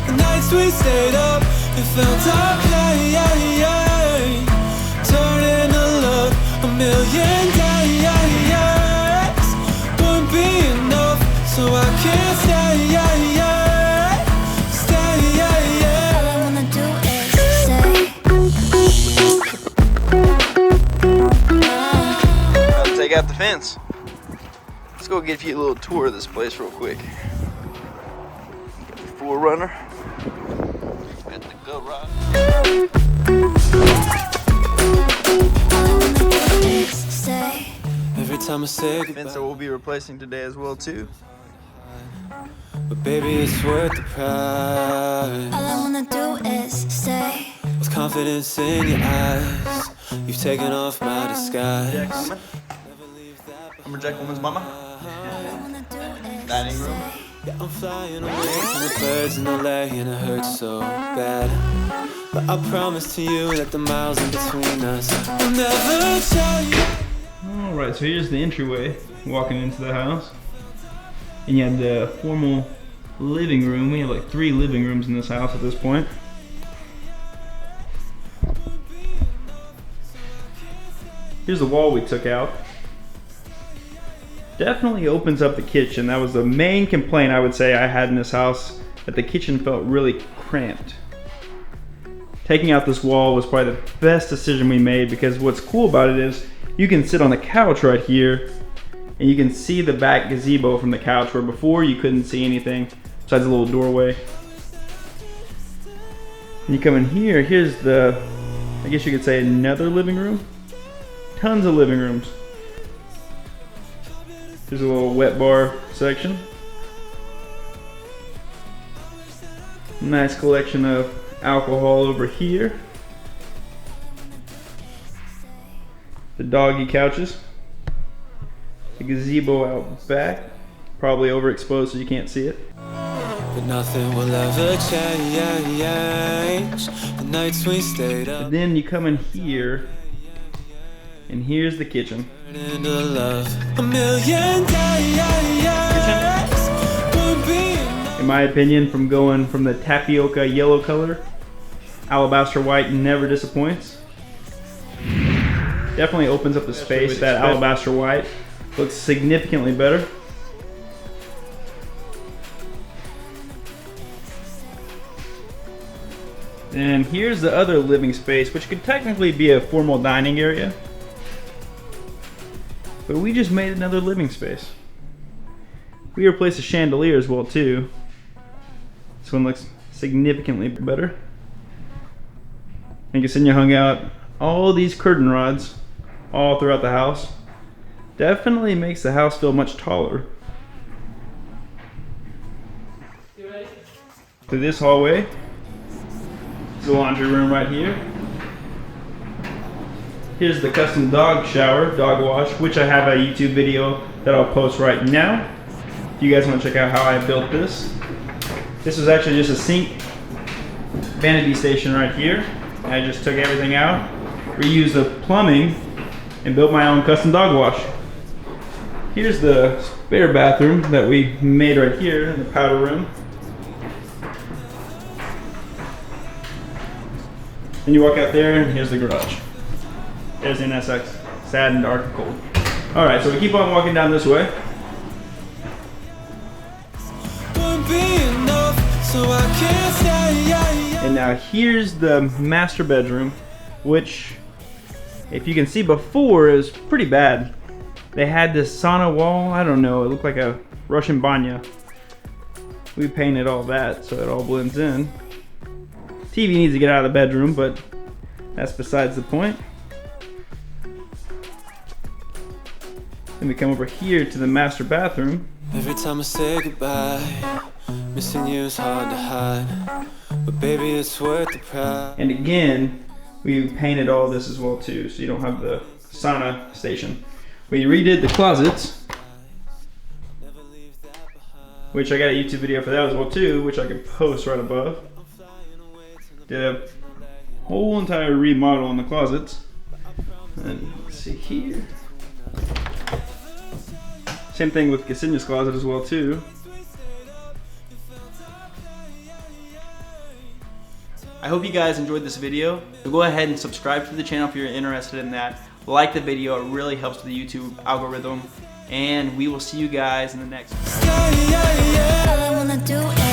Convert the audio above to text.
The nights we stayed up, it felt okay. Turning to love a million days wouldn't be enough, so I can't stay. All I wanna do is stay. About to take out the fence. Let's go give you a little tour of this place real quick. Got the 4Runner. Got the garage. Every time I say Fence that we'll be replacing today as well too. but baby, it's worth the price. All I wanna do is stay. With confidence in your eyes, you've taken off my disguise. Jack Woman. Remember Jack Woman's mama? Dining room. Yeah, I'm flying away from the birds in LA and it hurts so bad. But I promise to you that the miles in between us will never tell you. Alright, so here's the entryway walking into the house. And you have the formal living room. We have like 3 living rooms in this house at this point. Here's the wall we took out. Definitely opens up the kitchen. That was the main complaint I would say I had in this house, that the kitchen felt really cramped. Taking out this wall was probably the best decision we made, because what's cool about it is you can sit on the couch right here and you can see the back gazebo from the couch, where before you couldn't see anything besides a little doorway. And you come in here, here's the, I guess you could say, another living room. Tons of living rooms. There's a little wet bar section. Nice collection of alcohol over here. The doggy couches. The gazebo out back. Probably overexposed so you can't see it. But nothing will ever change. The nights we stayed up. And then you come in here, and here's the kitchen. Into love a million days would be enough. In my opinion, from going from the tapioca yellow color, alabaster white never disappoints. Definitely opens up the space. That alabaster white looks significantly better. And here's the other living space, which could technically be a formal dining area. But we just made another living space. We replaced the chandelier as well too. This one looks significantly better. And Ksenia hung out all these curtain rods all throughout the house. Definitely makes the house feel much taller. You ready? To this hallway, the laundry room right here. Here's the custom dog shower, dog wash, which I have a YouTube video that I'll post right now. If you guys want to check out how I built this. This was actually just a sink vanity station right here. I just took everything out, reused the plumbing, and built my own custom dog wash. Here's the spare bathroom that we made right here in the powder room. Then you walk out there, and here's the garage. There's the NSX, sad and dark and cold. All right, so we keep on walking down this way. And now here's the master bedroom, which, if you can see before, is pretty bad. They had this sauna wall, I don't know, it looked like a Russian banya. We painted all that so it all blends in. TV needs to get out of the bedroom, but that's besides the point. Then we come over here to the master bathroom. Every time I say goodbye, missing you is hard to hide. But baby, it's worth the price. And again, we painted all this as well too, so you don't have the sauna station. We redid the closets, which I got a YouTube video for that as well too, which I can post right above. Did a whole entire remodel on the closets. And let's see here. Same thing with Ksenia's closet as well too. I hope you guys enjoyed this video. So go ahead and subscribe to the channel if you're interested in that. Like the video, it really helps with the YouTube algorithm. And we will see you guys in the next one. All I wanna do is